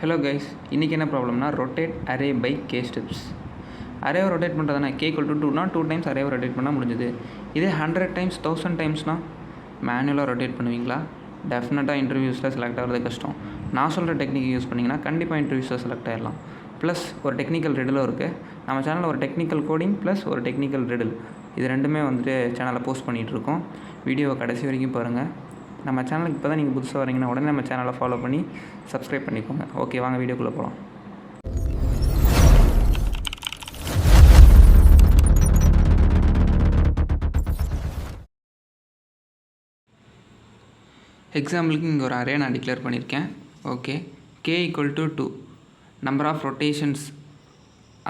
Hello guys, இன்றைக்கி என்ன ப்ராப்ளம்னா rotate array by K steps. அரேவை ரொட்டேட் பண்ணுறதுனா கே ஈக்குவல் டு 2னா 2 டைம்ஸ் அரேவை ரொட்டேட் பண்ணால் முடிஞ்சுது. இதே 100 டைம்ஸ் 1000 டைம்ஸ்னால் மேனுவலாக ரொட்டேட் பண்ணுவீங்களா? டெஃபினட்டாக இன்டர்வியூஸில் செலக்ட் ஆகிறது கஷ்டம். நான் சொல்கிற டெக்னிக் யூஸ் பண்ணிங்கன்னா கண்டிப்பாக இன்டர்வியூஸில் செலக்ட் ஆகிடலாம். ப்ளஸ் ஒரு டெக்னிக்கல் ரிடலும் இருக்குது. நம்ம சேனலில் ஒரு டெக்னிக்கல் கோடிங் ப்ளஸ் ஒரு டெக்னிக்கல் ரிடல் இது ரெண்டுமே சேனலில் போஸ்ட் பண்ணிகிட்ருக்கோம். வீடியோவை கடைசி வரைக்கும் பாருங்கள். நம்ம சேனலுக்கு இப்போ தான் நீங்கள் புதுசாக வரீங்கன்னா உடனே நம்ம சேனலை ஃபாலோ பண்ணி சப்ஸ்கிரைப் பண்ணிக்கோங்க. ஓகே, வாங்க வீடியோக்குள்ளே போகலாம். எக்ஸாம்பிளுக்கு இங்கே ஒரு அரே நான் டிக்ளேர் பண்ணியிருக்கேன். Okay, K equal to 2 number of rotations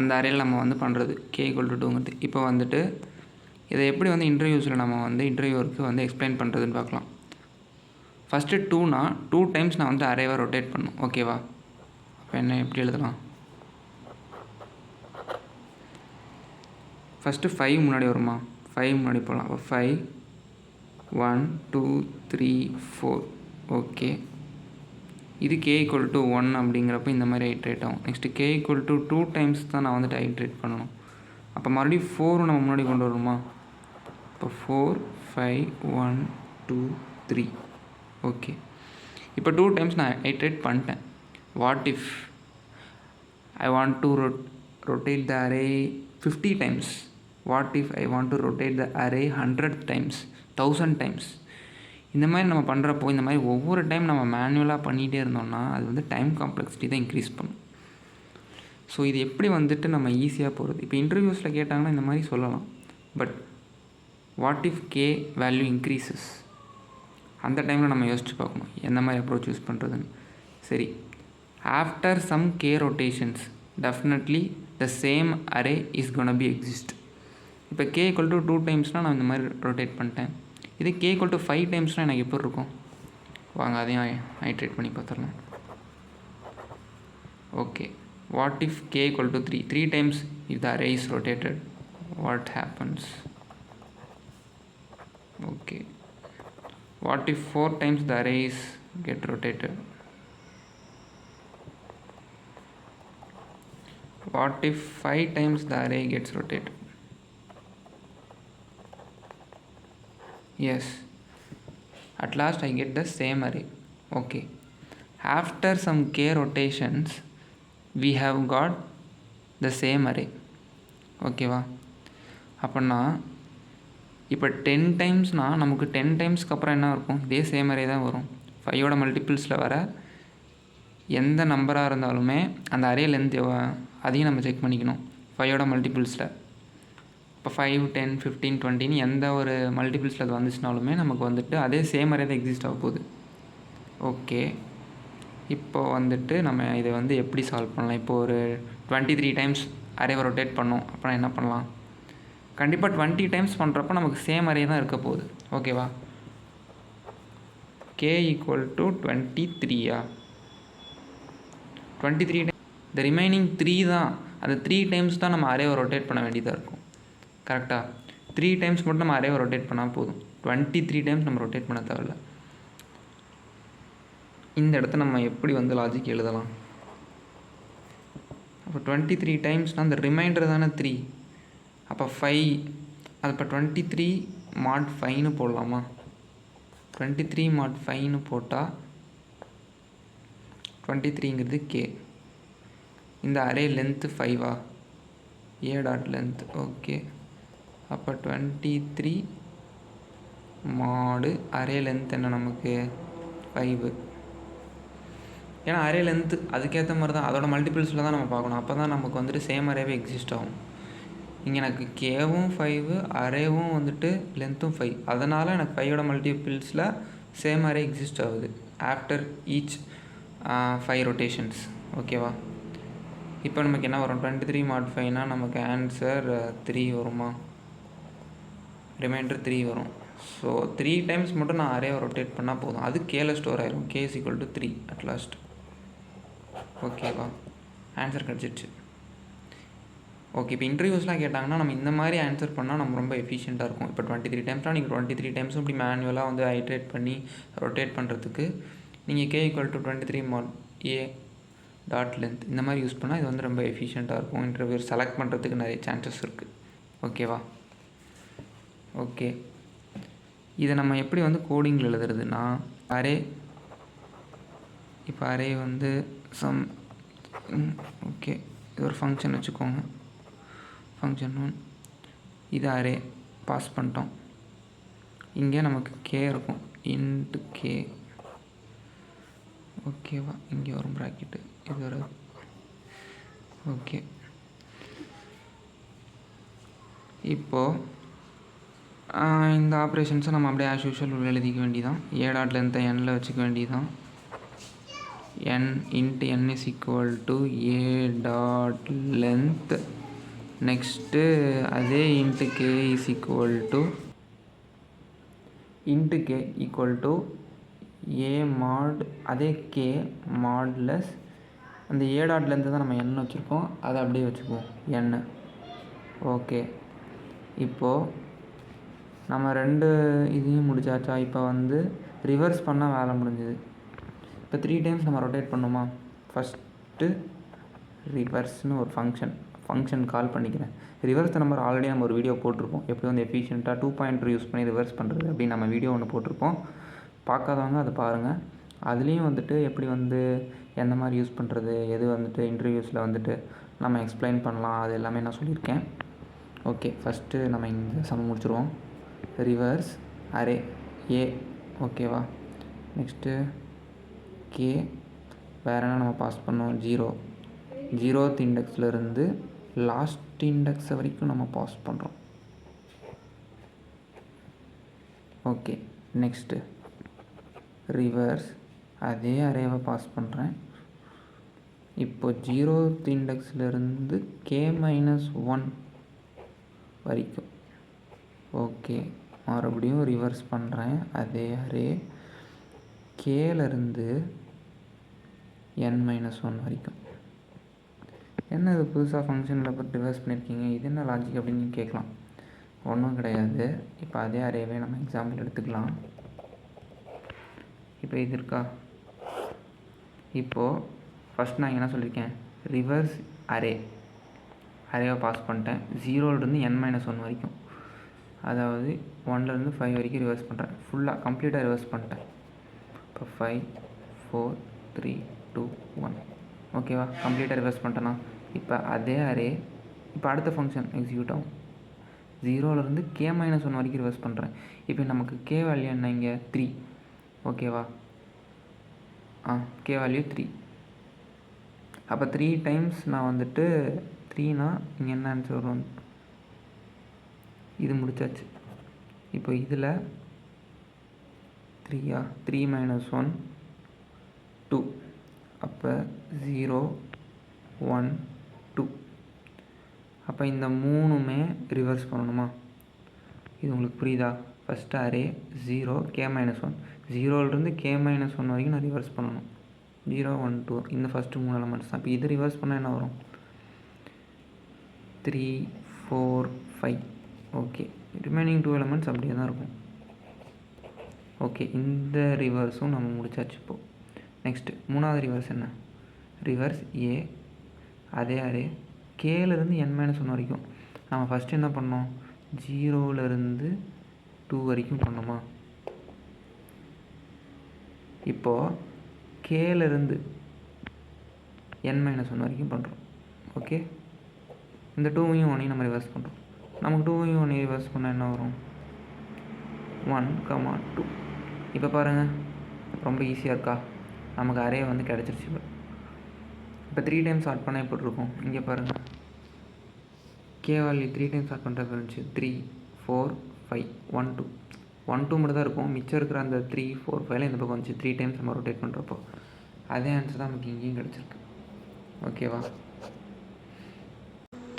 அந்த அரேயில் நம்ம பண்ணுறது கே ஈக்குவல் டு 2ங்கிறது. இப்போ இதை எப்படி இன்டர்வியூஸில் நம்ம இன்டர்வியூருக்கு எக்ஸ்பிளைன் பண்ணுறதுன்னு பார்க்கலாம். ஃபஸ்ட்டு 2னா 2 டைம்ஸ் நான் அரேவை ரொட்டேட் பண்ணும். ஓகேவா? அப்போ என்ன எப்படி எழுதலாம்? ஃபஸ்ட்டு 5 முன்னாடி வருமா? 5 முன்னாடி போகலாம். அப்போ 5 1 2 3 4. ஓகே, இது கே ஈக்குவல் டு 1 அப்படிங்கிறப்ப இந்த மாதிரி ஐட்ரேட் ஆகும். Next K equal to 2 times தான் நான் ஐட்ரேட் பண்ணணும். அப்போ மறுபடியும் 4 நம்ம முன்னாடி கொண்டு வருமா? இப்போ 4 5 1 2 3. ஓகே, இப்போ 2 டைம்ஸ் நான் ஐட்ரேட் பண்ணிட்டேன். What if I want to rotate the array 50 times? What if I want to rotate the array 100 times 1000 times? இந்த மாதிரி நம்ம பண்ணுறப்போ இந்த மாதிரி ஒவ்வொரு டைம் நம்ம மேனுவலாக பண்ணிகிட்டே இருந்தோம்னா அது டைம் காம்ப்ளெக்சிட்டி தான் இன்க்ரீஸ் பண்ணும். ஸோ இது எப்படி நம்ம ஈஸியாக போகிறது? இப்போ இன்டர்வியூஸில் கேட்டாங்கன்னா இந்த மாதிரி சொல்லலாம். But what if K value increases? அந்த டைமில் நம்ம யோசிச்சு பார்க்கணும் எந்த மாதிரி அப்ரோச் யூஸ் பண்ணுறதுன்னு. சரி, after some K rotations definitely the same array is gonna be exist. இப்போ கே ஈக்குவல் டு 2 டைம்ஸ்னால் நான் இந்த மாதிரி ரொட்டேட் பண்ணிட்டேன். இது கே ஈக்குவல் டு 5 டைம்ஸ்னால் எனக்கு எப்படி இருக்கும்? வாங்க அதையும் ஐட்ரேட் பண்ணி பார்த்துடலாம். Okay, what if K equal to 3 times if the array is rotated what happens? Okay, what if 4 times the arrays get rotated? What if 5 times the array gets rotated? Yes, at last I get the same array. Okay, after some k rotations we have got the same array. ஓகேவா? அப்படின்னா இப்போ 10 டைம்ஸ்னால் நமக்கு 10 டைம்ஸ்க்கு அப்புறம் என்ன இருக்கும்? இதே same array தான் வரும். 5ஓட மல்டிபிள்ஸில் வர எந்த நம்பராக இருந்தாலுமே அந்த அரே லென்த் அதையும் நம்ம செக் பண்ணிக்கணும். 5ஓட மல்டிபிள்ஸில் இப்போ 5 10 15 20 எந்த ஒரு மல்டிபிள்ஸில் அது வந்துச்சுனாலுமே நமக்கு அதே சேம் அரே தான் எக்ஸிஸ்ட் ஆக போகுது. ஓகே, இப்போ நம்ம இதை எப்படி சால்வ் பண்ணலாம்? இப்போ ஒரு 23 டைம்ஸ் அரேவை ரொட்டேட் பண்ணோம். அப்புறம் என்ன பண்ணலாம்? கண்டிப்பாக 20 டைம்ஸ் பண்ணுறப்போ நமக்கு சேம் அரே தான் இருக்க போகுது. ஓகேவா? கே ஈக்குவல் டு 23 23 டைம் இந்த ரிமைனிங் 3 தான். அந்த 3 டைம்ஸ் தான் நம்ம அரேவை ரொட்டேட் பண்ண வேண்டியதாக இருக்கும். கரெக்டாக 3 டைம்ஸ் மட்டும் நம்ம அரேவை ரொட்டேட் பண்ணால் போதும். 23 டைம்ஸ் நம்ம ரொட்டேட் பண்ண தேவையில்ல. இந்த இடத்த நம்ம எப்படி லாஜிக் எழுதலாம்? அப்போ 23 டைம்ஸ்னால் அந்த ரிமைண்டர் தானே 3. அப்போ 5 அது இப்போ 23 mod 5ன்னு போடலாமா? 23 mod 5ன்னு போட்டால் 23ங்கிறது கே. இந்த அரே லென்த்து 5 ஏ டாட் லென்த். ஓகே, அப்போ 23 மாடு அரே லென்த் என்ன நமக்கு 5. ஏன்னா அரே லென்த்து அதுக்கேற்ற மாதிரி தான் அதோட மல்டிபிள்ஸில் தான் நம்ம பார்க்கணும். அப்போ தான் நமக்கு சேம் அரேவே எக்ஸிஸ்ட் ஆகும். இங்கே எனக்கு கேவும் 5 அரேவும் லென்த்தும் 5. அதனால் எனக்கு 5ஓட மல்டிபிள்ஸில் சேம் அரே எக்ஸிஸ்ட் ஆகுது ஆஃப்டர் ஈச் 5 ரொட்டேஷன்ஸ். ஓகேவா? இப்போ நமக்கு என்ன வரும்? 23 mod 5னா நமக்கு ஆன்சர் 3 வருமா? ரிமைண்டர் 3 வரும். ஸோ 3 டைம்ஸ் மட்டும் நான் அரேவை ரொட்டேட் பண்ணால் போதும். அது கேல ஸ்டோர் ஆயிரும். K is equal to 3 at last. ஓகேவா? ஆன்சர் கிடச்சிடுச்சு. ஓகே, இப்போ இன்டர்வியூஸ்லாம் கேட்டாங்கன்னா நம்ம இந்த மாதிரி ஆன்சர் பண்ணால் நம்ம ரொம்ப எஃபிஷியண்ட்டாக இருக்கும். இப்போ 23 டைம்ஸ்னால் நீங்கள் 23 டைம்ஸும் இப்படி மேனுவலாக ஐட்ரேட் பண்ணி ரொட்டேட் பண்ணுறதுக்கு நீங்கள் K equal to 23 mod A dot length இந்த மாதிரி யூஸ் பண்ணால் இது வந்து ரொம்ப எஃபிஷியண்ட்டாக இருக்கும். இன்டர்வியூ செலக்ட் பண்ணுறதுக்கு நிறைய சான்சஸ் இருக்குது. ஓகேவா? ஓகே, இதை நம்ம எப்படி வந்து கோடிங்கில் எழுதுறதுன்னா அரே, இப்போ அரே வந்து சம் ஓகே இது ஒரு ஃபங்க்ஷன் வச்சுக்கோங்க. ஃபங்க்ஷன் 1 இது அரே பாஸ் பண்ணிட்டோம். இங்கே நமக்கு கே இருக்கும், இன்ட்டு கே. ஓகேவா? இங்கே வரும் ப்ராக்கெட்டு, இது ஒரு ஓகே. இப்போது இந்த ஆப்ரேஷன்ஸை நம்ம அப்படியே ஆஸ் யூஷுவல் உள்ள எழுதிக்க வேண்டியதான். ஏ டாட் லென்த்தை எண்ணில் வச்சுக்க வேண்டியதான். N into N is equal to A dot length. Next அதே into K is equal to into K equal to A mod அதே கே மாட்லெஸ் அந்த ஏ டாட் லென்த்து தான் நம்ம எண்ணெய் வச்சுருக்கோம், அதை அப்படியே வச்சுக்குவோம் எண்ணெய். ஓகே, இப்போது நம்ம 2 இதையும் முடிச்சாச்சா? இப்போ வந்து ரிவர்ஸ் பண்ணால் வேலை முடிஞ்சுது. இப்போ 3 டைம்ஸ் நம்ம ரொட்டேட் பண்ணுமா? ஃபஸ்ட்டு ரிவர்ஸ்னு ஒரு ஃபங்க்ஷன் கால் பண்ணிக்கிறேன். ரிவர்ஸ் நம்பர் ஆல்ரெடி நம்ம ஒரு வீடியோ போட்டிருப்போம், எப்படி வந்து எஃபிஷியண்ட்டாக 2 பாயிண்டர் யூஸ் பண்ணி ரிவர்ஸ் பண்ணுறது அப்படின்னு நம்ம வீடியோ ஒன்று போட்டிருப்போம். பார்க்காதவங்க அதை பாருங்கள். அதுலேயும் வந்துட்டு எப்படி வந்து எந்த மாதிரி யூஸ் பண்ணுறது, எது வந்துட்டு இன்டர்வியூஸில் வந்துட்டு நம்ம எக்ஸ்பிளைன் பண்ணலாம், அது எல்லாமே நான் சொல்லியிருக்கேன். ஓகே, ஃபஸ்ட்டு நம்ம இந்த சம் முடிச்சுருவோம். ரிவர்ஸ் அரே ஏ, ஓகேவா? நெக்ஸ்ட்டு கே, வேறு என்ன நம்ம பாஸ் பண்ணோம்? 0th இண்டெக்ஸ்லேருந்து லாஸ்ட் இண்டெக்ஸ் வரைக்கும் நம்ம பாஸ் பண்ணுறோம். ஓகே, நெக்ஸ்ட்டு ரிவர்ஸ் அதே அரேவை பாஸ் பண்ணுறேன். இப்போ 0th இண்டெக்ஸ்லேருந்து k-1 வரைக்கும். ஓகே, மறுபடியும் ரிவர்ஸ் பண்ணுறேன் அதே அரே கேலேருந்து n-1 வரைக்கும். என்ன இது புதுசாக ஃபங்க்ஷனில் போட்டு ரிவர்ஸ் பண்ணியிருக்கீங்க, இது என்ன லாஜிக் அப்படின்னு நீங்கள் கேட்கலாம். ஒன்றும் கிடையாது. இப்போ அதே அரேவே நம்ம எக்ஸாம்பிள் எடுத்துக்கலாம். இப்போ இது இருக்கா? இப்போது ஃபஸ்ட் நான் என்ன சொல்லியிருக்கேன்? ரிவர்ஸ் அரேவை பாஸ் பண்ணிட்டேன். 0லேருந்து n-1 வரைக்கும், அதாவது 1லேருந்து 5 வரைக்கும் ரிவர்ஸ் பண்ணுறேன். ஃபுல்லாக கம்ப்ளீட்டாக ரிவர்ஸ் பண்ணிட்டேன். இப்போ 5 4 3 2 1 ஓகேவா? கம்ப்ளீட்டாக ரிவர்ஸ் பண்ணிட்டேன்னா இப்போ அதே அரே இப்போ அடுத்த ஃபங்க்ஷன் எக்ஸிக்யூட் ஆகும். 0லேருந்து k-1 வரைக்கும் ரிவர்ஸ் பண்ணுறேன். இப்போ நமக்கு கே வேல்யூ என்ன? இங்கே 3. ஓகேவா? K value 3. அப்போ 3 டைம்ஸ் நான் வந்துட்டு 3னா இங்கே என்ன ஆன்சர் வரும்? இது முடிச்சாச்சு. இப்போ இதில் 3 3 - 1 2. அப்போ 0 1 2. அப்போ இந்த 3மே ரிவர்ஸ் பண்ணணுமா? இது உங்களுக்கு புரியுதா? ஃபஸ்ட்டு அரே 0 k-1, 0லேருந்து k-1 வரைக்கும் நான் ரிவர்ஸ் பண்ணணும். 0 1 2 இந்த ஃபஸ்ட்டு 3 எலமெண்ட்ஸ் தான். இப்போ இது ரிவர்ஸ் பண்ணால் என்ன வரும்? 3 4 5. ஓகே, ரிமைனிங் 2 எலமெண்ட்ஸ் அப்படியே தான் இருக்கும். ஓகே, இந்த ரிவர்ஸும் நம்ம முடிச்சாச்சு. இப்போது நெக்ஸ்ட்டு 3வது ரிவர்ஸ் என்ன? ரிவர்ஸ் ஏ அதே அரே கேலேருந்து n-1 வரைக்கும். நம்ம ஃபஸ்ட்டு என்ன பண்ணோம்? 0லேருந்து 2 வரைக்கும் பண்ணோமா? இப்போது கேலேருந்து n-1 வரைக்கும் பண்ணுறோம். ஓகே, இந்த 2யும் 1யும் நம்ம ரிவர்ஸ் பண்ணுறோம். நமக்கு 2யும் 1யும் ரிவர்ஸ் பண்ணால் என்ன வரும்? 1 2. இப்போ பாருங்கள், ரொம்ப ஈஸியாக இருக்கா? நமக்கு அரே வந்து கிடச்சிருச்சு. இப்போ 3 டைம்ஸ் ஆட் பண்ணால் எப்படி இருக்கும்? இங்கே பாருங்கள், கே வேல்யூ 3 டைம்ஸ் ஆட் பண்ணுறது இருந்துச்சு. 3 4 5 1 2 1 2 மட்டும் தான் இருக்கும். மிச்சம் இருக்கிற அந்த 3 4 5 இந்த பக்கம் வந்துச்சு. 3 டைம்ஸ் நம்ம ரொட்டேட் பண்ணுறப்போ அதே ஆன்சர் தான் நமக்கு இங்கேயும் கிடச்சிருக்கு. ஓகேவா?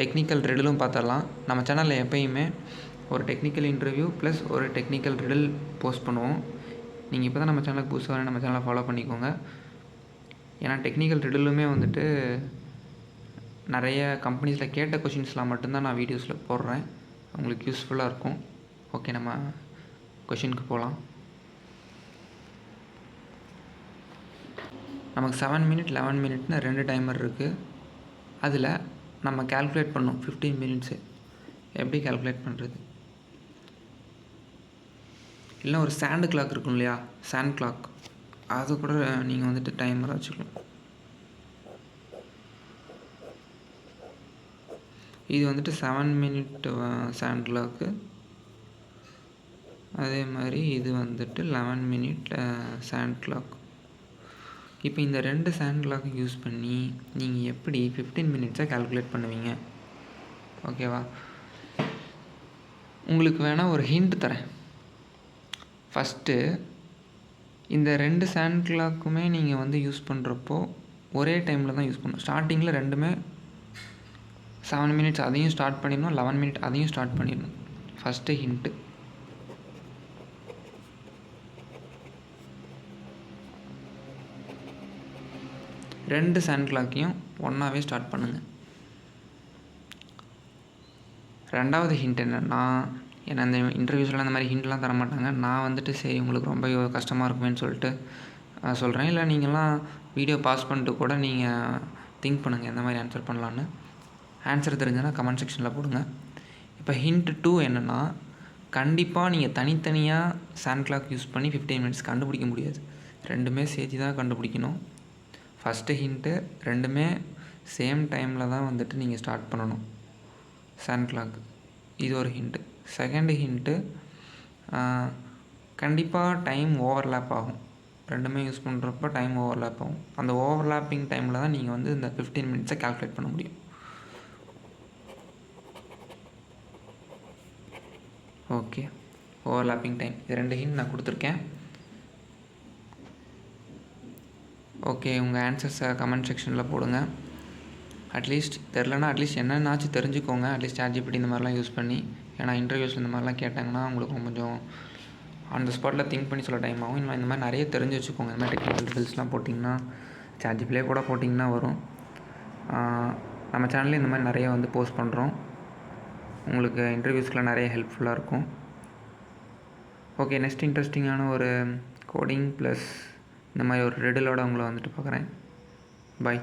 டெக்னிக்கல் ரிடலும் பார்த்துடலாம். நம்ம சேனலில் எப்பயுமே ஒரு டெக்னிக்கல் இன்டர்வியூ ப்ளஸ் ஒரு டெக்னிக்கல் ரிடல் போஸ்ட் பண்ணுவோம். நீங்கள் இப்போ தான் நம்ம சேனலுக்கு புதுசாக நம்ம சேனலை ஃபாலோ பண்ணிக்கோங்க. ஏன்னா டெக்னிக்கல் ரிடலுமே வந்துட்டு நிறைய கம்பெனிஸில் கேட்ட கொஷின்ஸ்லாம் மட்டும்தான் நான் வீடியோஸில் போடுறேன். உங்களுக்கு யூஸ்ஃபுல்லாக இருக்கும். ஓகே, நம்ம கொஷினுக்கு போகலாம். நமக்கு 7 மினிட் 11 மினிட்னு 2 டைமர் இருக்குது. அதில் நம்ம கால்குலேட் பண்ணோம் 15 மினிட்ஸு. எப்படி கால்குலேட் பண்ணுறது? இல்லை ஒரு சாண்டு கிளாக் இருக்கும் இல்லையா, சாண்ட் கிளாக், அது கூட நீங்கள் வந்துட்டு டைமரை வச்சுக்கலாம். இது வந்துட்டு 7 மினிட் சாண்ட் கிளாக்கு. அதே மாதிரி இது வந்துட்டு 11 மினிட் சாண்ட் கிளாக். இப்போ இந்த 2 சாண்ட் கிளாக் யூஸ் பண்ணி நீங்கள் எப்படி 15 மினிட்ஸை கால்குலேட் பண்ணுவீங்க? ஓகேவா? உங்களுக்கு வேணால் ஒரு ஹிண்ட் தரேன். ஃபஸ்ட்டு இந்த 2 சாண்ட் கிளாக்குமே நீங்கள் வந்து யூஸ் பண்ணுறப்போ ஒரே டைமில் தான் யூஸ் பண்ணணும். ஸ்டார்டிங்கில் ரெண்டுமே 7 மினிட்ஸ் அதையும் ஸ்டார்ட் பண்ணிடணும், 11 மினிட் அதையும் ஸ்டார்ட் பண்ணிடணும். First hint. ரெண்டு சாண்ட் கிளாக்கையும் ஒன்றாவே ஸ்டார்ட் பண்ணுங்கள். ரெண்டாவது ஹிண்ட் என்னென்னா, ஏன்னா அந்த இன்டர்வியூஸ்லாம் அந்த மாதிரி ஹிண்ட்லாம் தர மாட்டாங்க. நான் வந்துட்டு சரி உங்களுக்கு ரொம்ப கஷ்டமாக இருக்குமேன்னு சொல்லிட்டு சொல்கிறேன். இல்லை நீங்கள்லாம் வீடியோ பாஸ் பண்ணிட்டு கூட நீங்கள் திங்க் பண்ணுங்கள் எந்த மாதிரி ஆன்சர் பண்ணலான்னு. ஆன்சர் தெரிஞ்சுன்னா கமெண்ட் செக்ஷனில் போடுங்க. இப்போ ஹிண்ட் 2 என்னென்னா, கண்டிப்பாக நீங்கள் தனித்தனியாக சாண்ட் கிளாக் யூஸ் பண்ணி 15 மினிட்ஸ் கண்டுபிடிக்க முடியாது. ரெண்டுமே சேர்த்து தான் கண்டுபிடிக்கணும். ஃபஸ்ட்டு ஹிண்ட்டு, ரெண்டுமே சேம் டைமில் தான் வந்துட்டு நீங்கள் ஸ்டார்ட் பண்ணணும் சாண்ட் கிளாக். இது ஒரு ஹிண்ட்டு. செகண்டு ஹிண்ட்டு, கண்டிப்பாக டைம் ஓவர்லேப் ஆகும். ரெண்டுமே யூஸ் பண்ணுறப்ப டைம் ஓவர்லேப் ஆகும். அந்த ஓவர்லேப்பிங் டைமில் தான் நீங்கள் வந்து இந்த 15 மினிட்ஸை கால்குலேட் பண்ண முடியும். Okay, overlapping time. இது 2 ஹிண்ட் நான் கொடுத்துருக்கேன். ஓகே, உங்கள் ஆன்சர்ஸை கமெண்ட் செக்ஷனில் போடுங்க. அட்லீஸ்ட் தெரிலனா அட்லீஸ்ட் என்னென்னாச்சும் தெரிஞ்சுக்கோங்க. அட்லீஸ்ட் ChatGPT இந்த மாதிரிலாம் யூஸ் பண்ணி. ஏன்னா இன்டர்வியூஸில் இந்த மாதிரிலாம் கேட்டாங்கன்னா உங்களுக்கு கொஞ்சம் ஆன் த ஸ்பாட்டில் திங்க் பண்ணி சொல்ல டைம் ஆகும். இந்த மாதிரி நிறைய தெரிஞ்சு வச்சுக்கோங்க. இந்த மாதிரி டெக்னிக்கல் ரிசல்ட்ஸ்லாம் போட்டிங்கன்னா ChatGPT கூட போட்டிங்கன்னா வரும். நம்ம சேனலில் இந்த மாதிரி நிறைய வந்து போஸ்ட் பண்ணுறோம். உங்களுக்கு இன்டர்வியூஸ்க்கெலாம் நிறைய ஹெல்ப்ஃபுல்லாக இருக்கும். ஓகே, நெக்ஸ்ட் இன்ட்ரெஸ்டிங்கான ஒரு கோடிங் ப்ளஸ் இந்த மாதிரி ஒரு ரெடிலோட உங்களை வந்துட்டு பார்க்குறேன். பை.